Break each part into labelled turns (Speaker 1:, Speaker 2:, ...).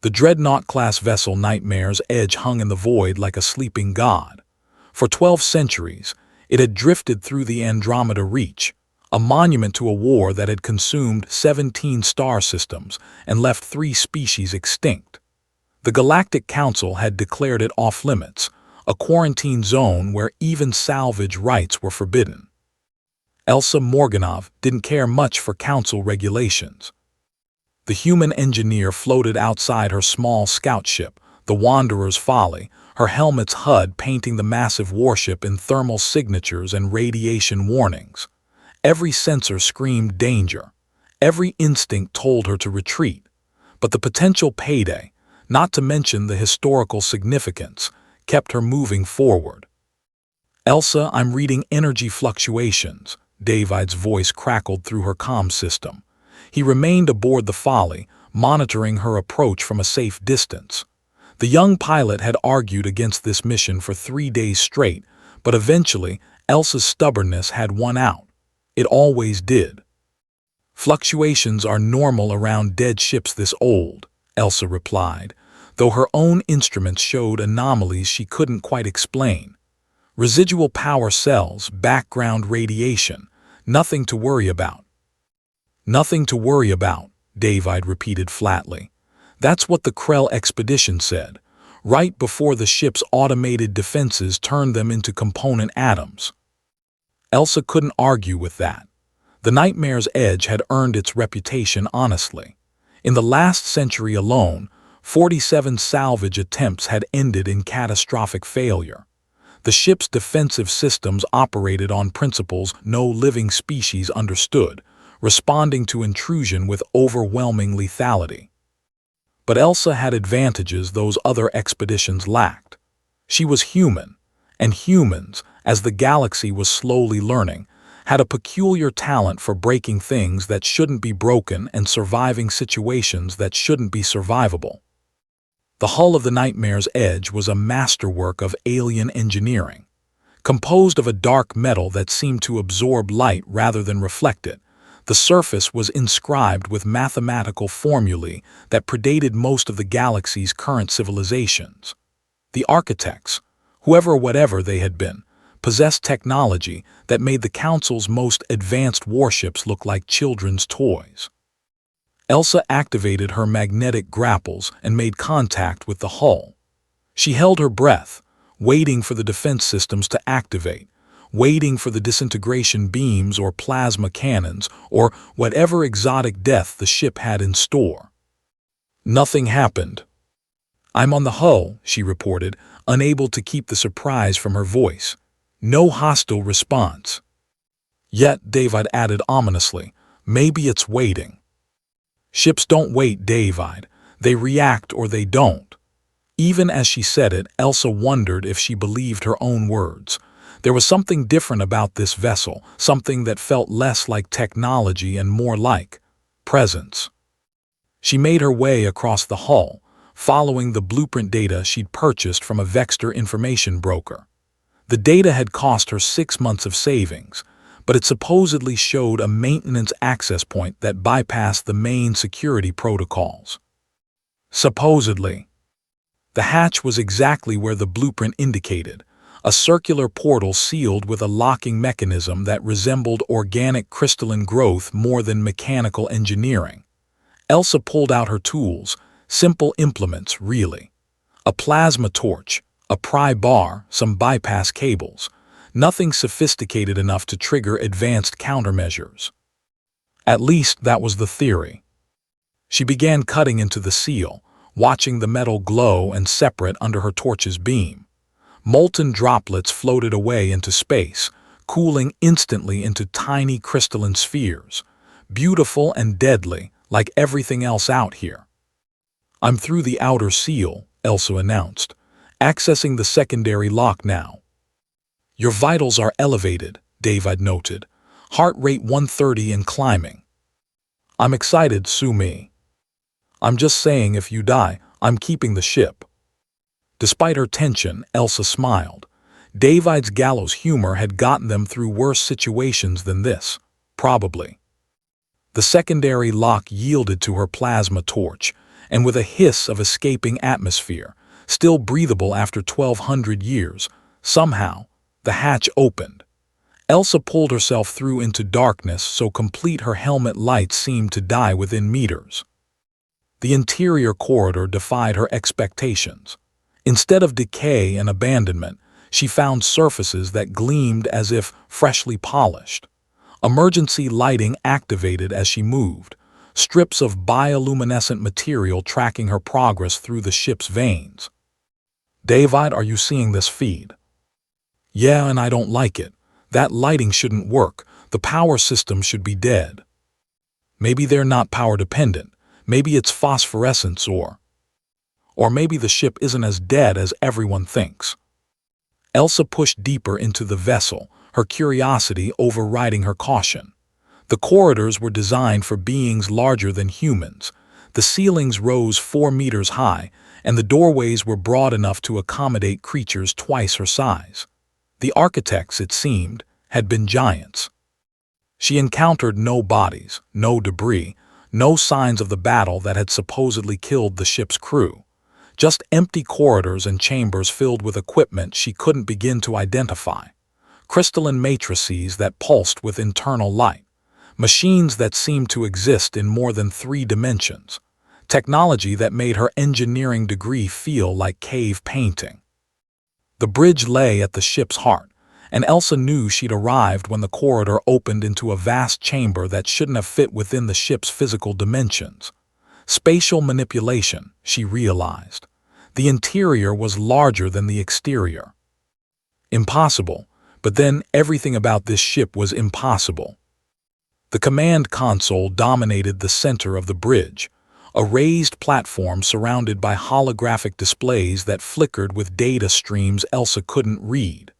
Speaker 1: The dreadnought-class vessel Nightmare's Edge hung in the void like a sleeping god. For 12 centuries, it had drifted through the Andromeda Reach, a monument to a war that had consumed 17 star systems and left 3 species extinct. The Galactic Council had declared it off-limits, a quarantine zone where even salvage rights were forbidden. Elsa Morganov didn't care much for council regulations. The human engineer floated outside her small scout ship, the Wanderer's Folly, her helmet's HUD painting the massive warship in thermal signatures and radiation warnings. Every sensor screamed danger. Every instinct told her to retreat. But the potential payday, not to mention the historical significance, kept her moving forward. "Elsa, I'm reading energy fluctuations," David's voice crackled through her comm system. He remained aboard the Folly, monitoring her approach from a safe distance. The young pilot had argued against this mission for 3 days straight, but eventually Elsa's stubbornness had won out. It always did. "Fluctuations are normal around dead ships this old," Elsa replied, though her own instruments showed anomalies she couldn't quite explain. "Residual power cells, background radiation, nothing to worry about." "Nothing to worry about," David repeated flatly. "That's what the Krell expedition said, right before the ship's automated defenses turned them into component atoms." Elsa couldn't argue with that. The Nightmare's Edge had earned its reputation honestly. In the last century alone, 47 salvage attempts had ended in catastrophic failure. The ship's defensive systems operated on principles no living species understood, responding to intrusion with overwhelming lethality. But Elsa had advantages those other expeditions lacked. She was human, and humans, as the galaxy was slowly learning, had a peculiar talent for breaking things that shouldn't be broken and surviving situations that shouldn't be survivable. The hull of the Nightmare's Edge was a masterwork of alien engineering. Composed of a dark metal that seemed to absorb light rather than reflect it, the surface was inscribed with mathematical formulae that predated most of the galaxy's current civilizations. The architects, whoever or whatever they had been, possessed technology that made the Council's most advanced warships look like children's toys. Elsa activated her magnetic grapples and made contact with the hull. She held her breath, waiting for the defense systems to activate, waiting for the disintegration beams or plasma cannons or whatever exotic death the ship had in store. Nothing happened. "I'm on the hull," she reported, unable to keep the surprise from her voice. No hostile response. "Yet," David added ominously, "maybe it's waiting." "Ships don't wait, David. They react or they don't." Even as she said it, Elsa wondered if she believed her own words. There was something different about this vessel, something that felt less like technology and more like presence. She made her way across the hull, following the blueprint data she'd purchased from a Vexter information broker. The data had cost her 6 months of savings, but it supposedly showed a maintenance access point that bypassed the main security protocols. Supposedly. The hatch was exactly where the blueprint indicated, a circular portal sealed with a locking mechanism that resembled organic crystalline growth more than mechanical engineering. Elsa pulled out her tools, simple implements, really. A plasma torch, a pry bar, some bypass cables. Nothing sophisticated enough to trigger advanced countermeasures. At least that was the theory. She began cutting into the seal, watching the metal glow and separate under her torch's beam. Molten droplets floated away into space, cooling instantly into tiny crystalline spheres, beautiful and deadly, like everything else out here. "I'm through the outer seal," Elsa announced, "accessing the secondary lock now." "Your vitals are elevated," David noted, "heart rate 130 and climbing." "I'm excited, Sumi. I'm just saying if you die, I'm keeping the ship." Despite her tension, Elsa smiled. David's gallows humor had gotten them through worse situations than this, probably. The secondary lock yielded to her plasma torch, and with a hiss of escaping atmosphere, still breathable after 1,200 years, somehow, the hatch opened. Elsa pulled herself through into darkness so complete her helmet light seemed to die within meters. The interior corridor defied her expectations. Instead of decay and abandonment, she found surfaces that gleamed as if freshly polished. Emergency lighting activated as she moved, strips of bioluminescent material tracking her progress through the ship's veins. "David, are you seeing this feed?" "Yeah, and I don't like it. That lighting shouldn't work. The power system should be dead." "Maybe they're not power dependent. Maybe it's phosphorescence or maybe the ship isn't as dead as everyone thinks." Elsa pushed deeper into the vessel, her curiosity overriding her caution. The corridors were designed for beings larger than humans. The ceilings rose 4 meters high, and the doorways were broad enough to accommodate creatures twice her size. The architects, it seemed, had been giants. She encountered no bodies, no debris, no signs of the battle that had supposedly killed the ship's crew. Just empty corridors and chambers filled with equipment she couldn't begin to identify. Crystalline matrices that pulsed with internal light. Machines that seemed to exist in more than 3 dimensions. Technology that made her engineering degree feel like cave painting. The bridge lay at the ship's heart, and Elsa knew she'd arrived when the corridor opened into a vast chamber that shouldn't have fit within the ship's physical dimensions. Spatial manipulation, she realized. The interior was larger than the exterior. Impossible, but then everything about this ship was impossible. The command console dominated the center of the bridge, a raised platform surrounded by holographic displays that flickered with data streams Elsa couldn't read.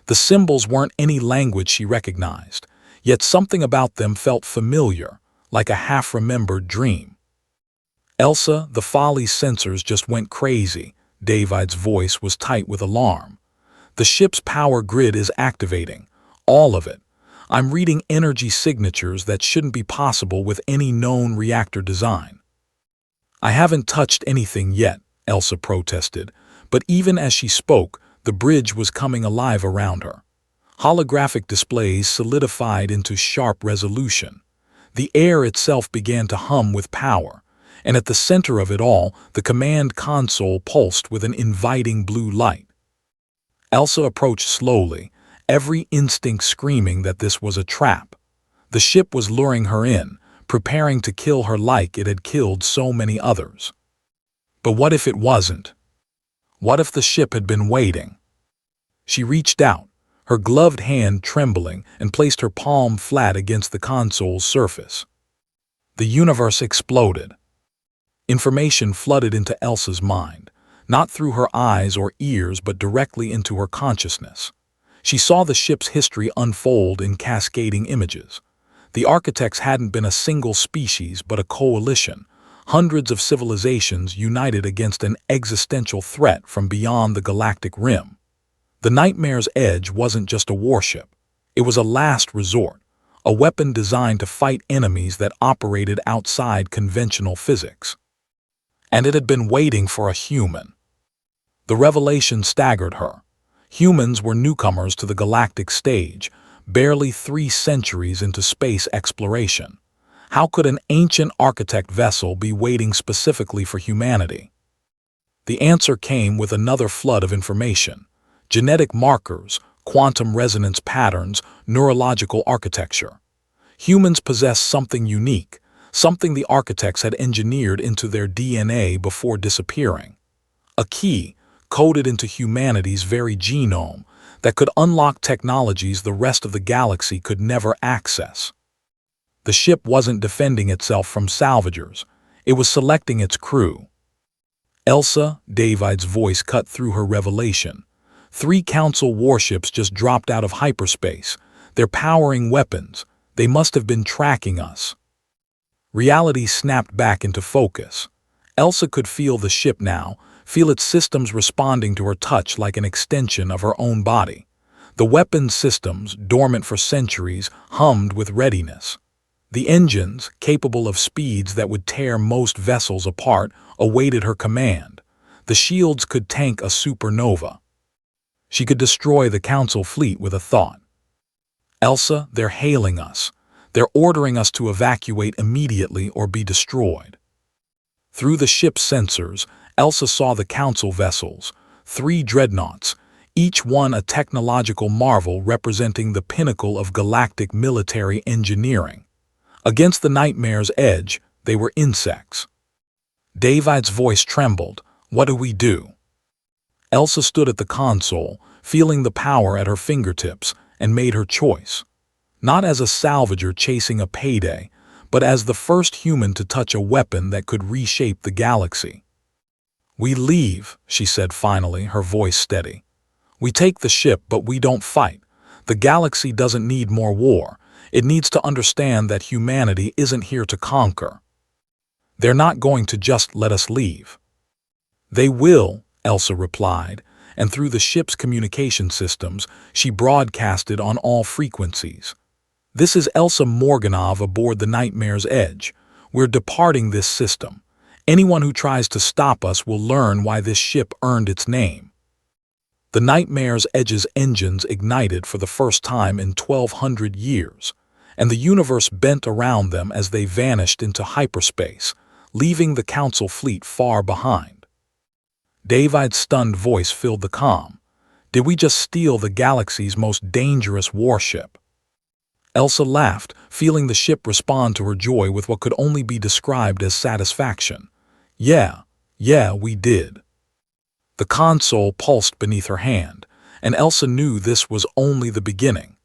Speaker 1: The symbols weren't any language she recognized, yet something about them felt familiar, like a half-remembered dream. "Elsa, the folly sensors just went crazy." David's voice was tight with alarm. "The ship's power grid is activating. All of it. I'm reading energy signatures that shouldn't be possible with any known reactor design." "I haven't touched anything yet," Elsa protested, but even as she spoke, the bridge was coming alive around her. Holographic displays solidified into sharp resolution. The air itself began to hum with power, and at the center of it all, the command console pulsed with an inviting blue light. Elsa approached slowly, every instinct screaming that this was a trap. The ship was luring her in, preparing to kill her like it had killed so many others. But what if it wasn't? What if the ship had been waiting? She reached out, her gloved hand trembling, and placed her palm flat against the console's surface. The universe exploded. Information flooded into Elsa's mind, not through her eyes or ears but directly into her consciousness. She saw the ship's history unfold in cascading images. The architects hadn't been a single species but a coalition, hundreds of civilizations united against an existential threat from beyond the galactic rim. The Nightmare's Edge wasn't just a warship. It was a last resort, a weapon designed to fight enemies that operated outside conventional physics. And it had been waiting for a human. The revelation staggered her. Humans were newcomers to the galactic stage, barely 3 centuries into space exploration. How could an ancient architect vessel be waiting specifically for humanity? The answer came with another flood of information. Genetic markers, quantum resonance patterns, neurological architecture. Humans possess something unique, something the architects had engineered into their DNA before disappearing. A key, coded into humanity's very genome, that could unlock technologies the rest of the galaxy could never access. The ship wasn't defending itself from salvagers, it was selecting its crew. "Elsa," David's voice cut through her revelation. 3 Council warships just dropped out of hyperspace. They're powering weapons. They must have been tracking us. Reality snapped back into focus. Elsa could feel the ship now, feel its systems responding to her touch like an extension of her own body. The weapons systems, dormant for centuries, hummed with readiness. The engines, capable of speeds that would tear most vessels apart, awaited her command. The shields could tank a supernova. She could destroy the Council fleet with a thought. Elsa, they're hailing us. They're ordering us to evacuate immediately or be destroyed. Through the ship's sensors, Elsa saw the Council vessels, 3 dreadnoughts, each one a technological marvel representing the pinnacle of galactic military engineering. Against the Nightmare's edge, they were insects. David's voice trembled. What do we do? Elsa stood at the console, feeling the power at her fingertips, and made her choice. Not as a salvager chasing a payday, but as the first human to touch a weapon that could reshape the galaxy. We leave, she said finally, her voice steady. We take the ship, but we don't fight. The galaxy doesn't need more war. It needs to understand that humanity isn't here to conquer. They're not going to just let us leave. They will, Elsa replied, and through the ship's communication systems, she broadcasted on all frequencies. This is Elsa Morganov aboard the Nightmare's Edge. We're departing this system. Anyone who tries to stop us will learn why this ship earned its name. The Nightmare's Edge's engines ignited for the first time in 1,200 years, and the universe bent around them as they vanished into hyperspace, leaving the Council fleet far behind. David's stunned voice filled the calm. Did we just steal the galaxy's most dangerous warship? Elsa laughed, feeling the ship respond to her joy with what could only be described as satisfaction. Yeah, we did. The console pulsed beneath her hand, and Elsa knew this was only the beginning.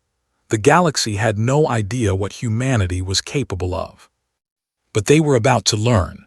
Speaker 1: The galaxy had no idea what humanity was capable of. But they were about to learn.